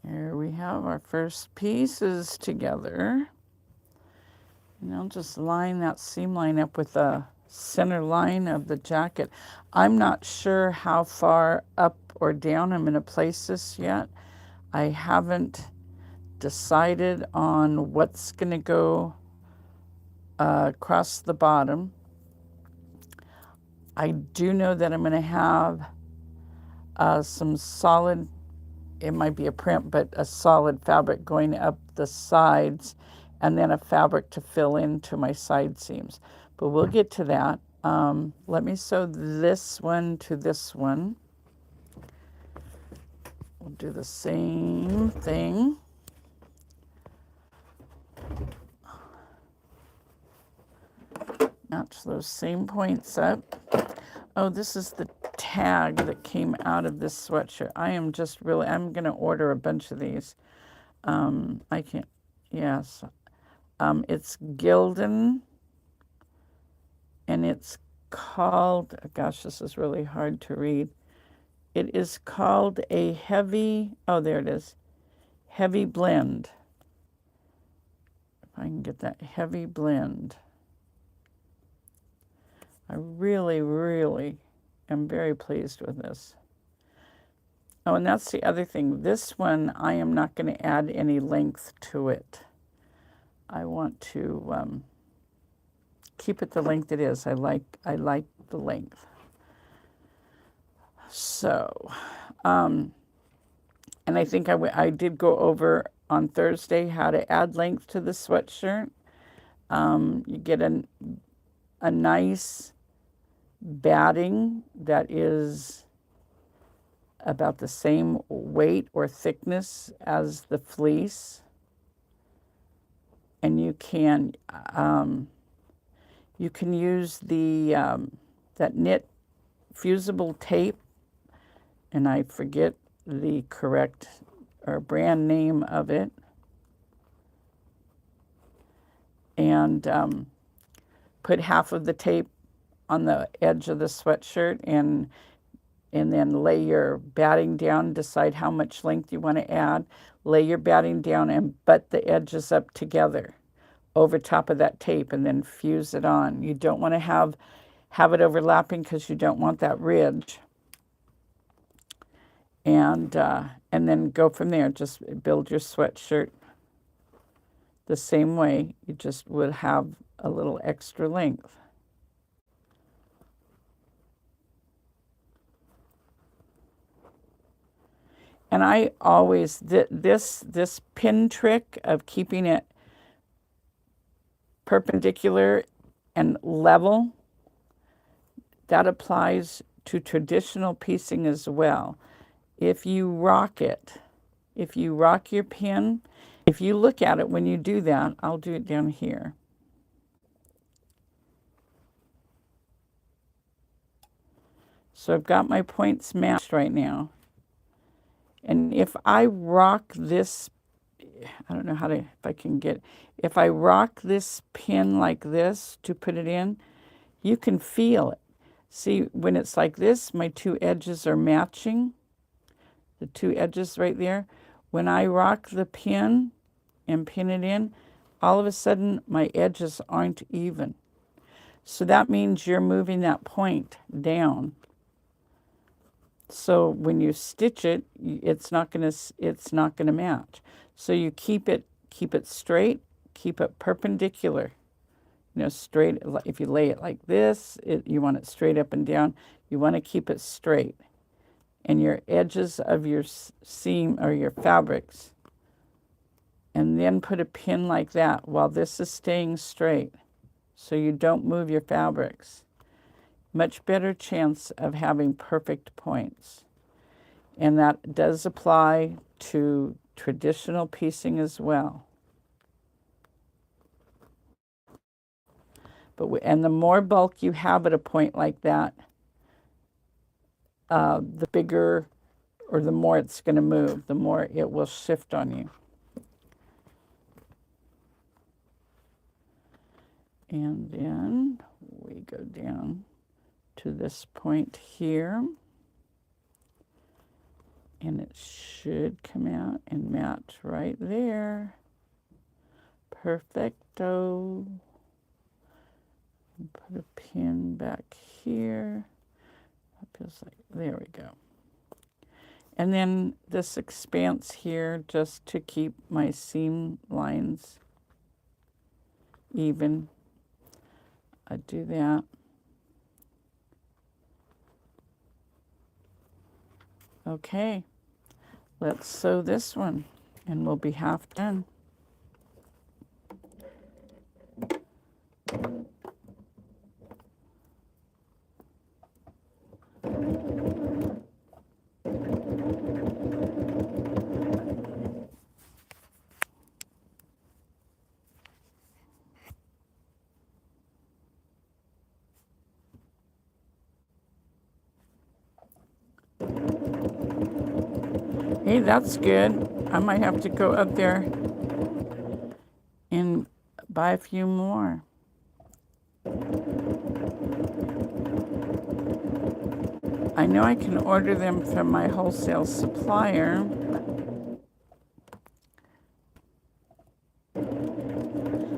Speaker 1: Here we have our first pieces together. And I'll just line that seam line up with the center line of the jacket. I'm not sure how far up or down I'm going to place this yet. I haven't decided on what's going to go across the bottom. I do know that I'm going to have some solid, it might be a print, but a solid fabric going up the sides, and then a fabric to fill into my side seams. But we'll get to that. Let me sew this one to this one. We'll do the same thing. Match those same points up. Oh, this is the tag that came out of this sweatshirt. I'm going to order a bunch of these. I can't, yes. It's Gildan, and it's called, gosh, this is really hard to read. It is called a heavy, oh, there it is, heavy blend. If I can get that heavy blend. I really, really am very pleased with this. Oh, and that's the other thing. This one, I am not going to add any length to it. I want to keep it the length it is. I like the length. So, and I think I did go over on Thursday how to add length to the sweatshirt. You get a nice batting that is about the same weight or thickness as the fleece. And you can use the that knit fusible tape, and I forget the correct or brand name of it, and put half of the tape on the edge of the sweatshirt, and then lay your batting down, decide how much length you want to add, lay your batting down and butt the edges up together over top of that tape, and then fuse it on. You don't want to have it overlapping because you don't want that ridge. And then go from there. Just build your sweatshirt the same way. You just would have a little extra length. And I always, this pin trick of keeping it perpendicular and level, that applies to traditional piecing as well. If you rock it, if you rock your pin, if you look at it when you do that, I'll do it down here. So I've got my points matched right now. And if I rock this, I don't know how to, if I can get, if I rock this pin like this to put it in, you can feel it. See, when it's like this, my two edges are matching. The two edges right there. When I rock the pin and pin it in, all of a sudden my edges aren't even. So that means you're moving that point down. So when you stitch it, it's not gonna match. So you keep it straight, keep it perpendicular. You know, straight. If you lay it like this, you want it straight up and down. You want to keep it straight. And your edges of your seam or your fabrics, and then put a pin like that while this is staying straight, so you don't move your fabrics. Much better chance of having perfect points. And that does apply to traditional piecing as well. And the more bulk you have at a point like that, the bigger or the more it's going to move, the more it will shift on you. And then we go down to this point here, and it should come out and match right there. Perfecto. Put a pin back here. That feels like, there we go. And then this expanse here, just to keep my seam lines even. I do that. Okay, let's sew this one, and we'll be half done. Hey, that's good. I might have to go up there and buy a few more. I know I can order them from my wholesale supplier.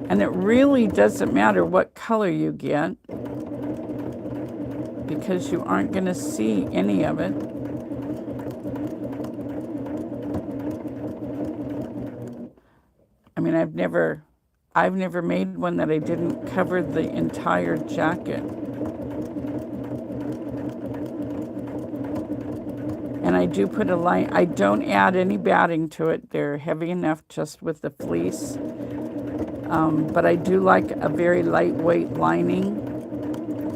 Speaker 1: And it really doesn't matter what color you get, because you aren't going to see any of it. mean, I've never made one that I didn't cover the entire jacket. And I do put a line, I don't add any batting to it. They're heavy enough just with the fleece. But I do like a very lightweight lining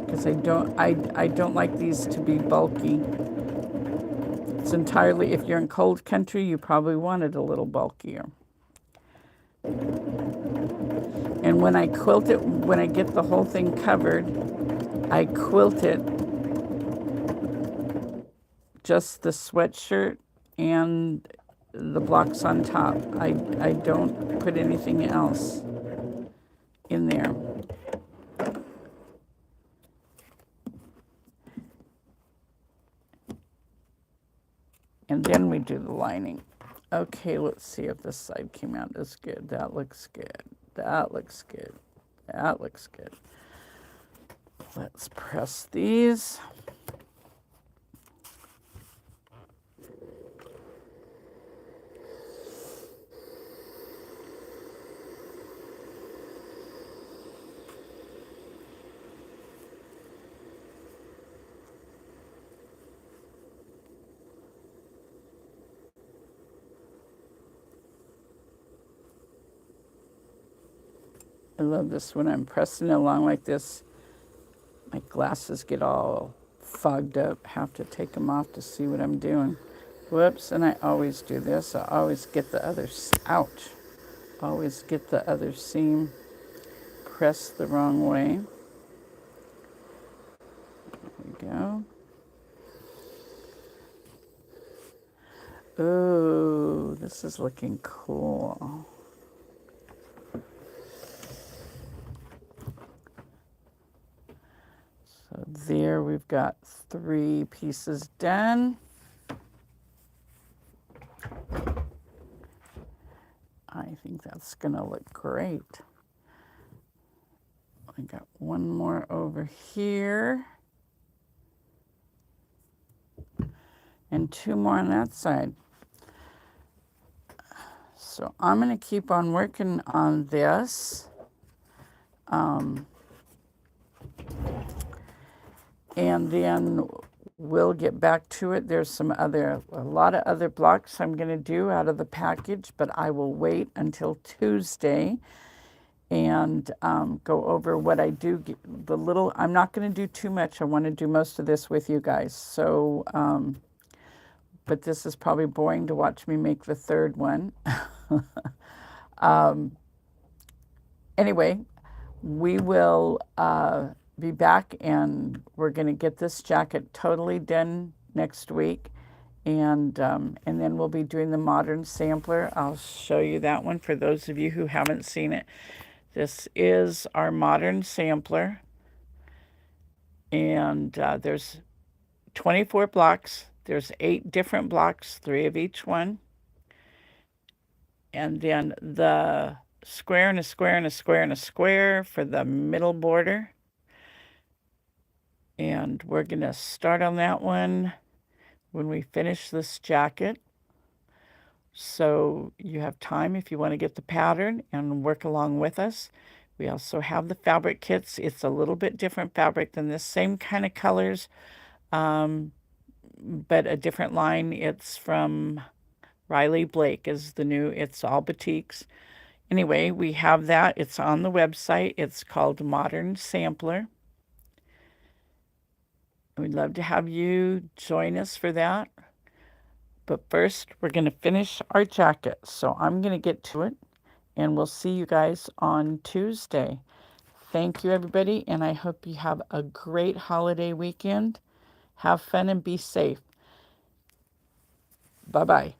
Speaker 1: because I don't like these to be bulky. It's entirely, if you're in cold country, you probably want it a little bulkier. And when I quilt it, when I get the whole thing covered, I quilt it just the sweatshirt and the blocks on top. I don't put anything else in there. And then we do the lining. Okay, let's see if this side came out as good. That looks good. That looks good. That looks good. Let's press these. I love this when I'm pressing it along like this. My glasses get all fogged up. Have to take them off to see what I'm doing. Whoops, and I always do this. I always get the other, ouch. Always get the other seam pressed the wrong way. There we go. Ooh, this is looking cool. So there we've got 3 pieces done. I think that's gonna look great. I got one more over here. And 2 more on that side. So I'm gonna keep on working on this. And then we'll get back to it. There's a lot of other blocks I'm going to do out of the package, but I will wait until Tuesday and go over what I do. I'm not going to do too much. I want to do most of this with you guys. So, but this is probably boring to watch me make the third one. Anyway, we will be back and we're going to get this jacket totally done next week. And then we'll be doing the modern sampler. I'll show you that one for those of you who haven't seen it. This is our modern sampler. And there's 24 blocks. There's 8 different blocks, 3 of each one. And then the square and a square and a square and a square for the middle border. And we're going to start on that one when we finish this jacket. So you have time if you want to get the pattern and work along with us. We also have the fabric kits. It's a little bit different fabric than this. Same kind of colors, but a different line. It's from Riley Blake is the new, it's all batiks. Anyway, we have that. It's on the website. It's called Modern Sampler. We'd love to have you join us for that. But first, we're going to finish our jacket. So I'm going to get to it, and we'll see you guys on Tuesday. Thank you, everybody, and I hope you have a great holiday weekend. Have fun and be safe. Bye-bye.